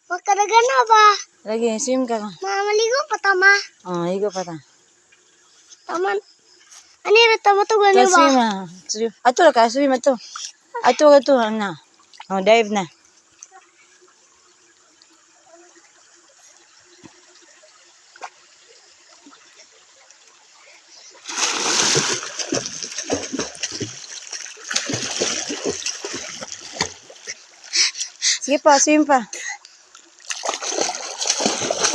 Magkadagan na ba? Lagi, swim ka. Maligo pa tama. Higo pa ta. Taman. Ano yung tama to gani ba? Swim Swim. Ato ka, swim ato. Ato, na. Dive na. Sige pa, swim pa.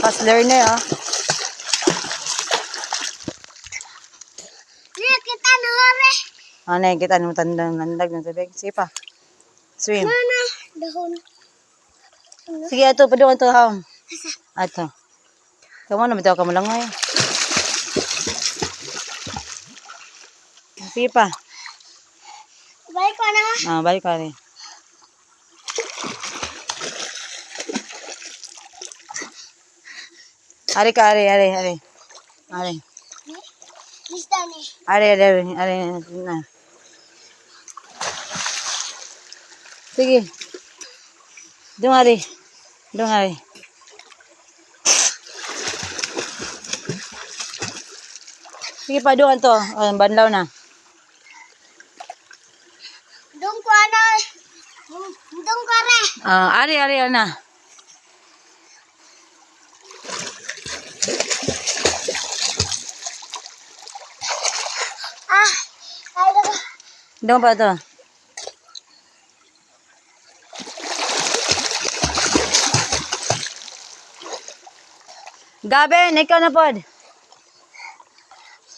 Fast learner, Kita na hore. Kita nung tandang nandag ng tubig. Sige pa. Swim. Mana? Dahon. Sige, ato, padungan to, haon. Ato. Kamu na, bitaw ka mo lang, ay. Sige pa. Balik ka na. Balik ka rin. Ari. Isda ni. Ari. Na. Sige. Dung ari. Sige pa, dungan to. Banlaw na. Dong ko ana. Dong kare. Ari na. Ay daga. Dung pa to. Gaben, ikaw na pod.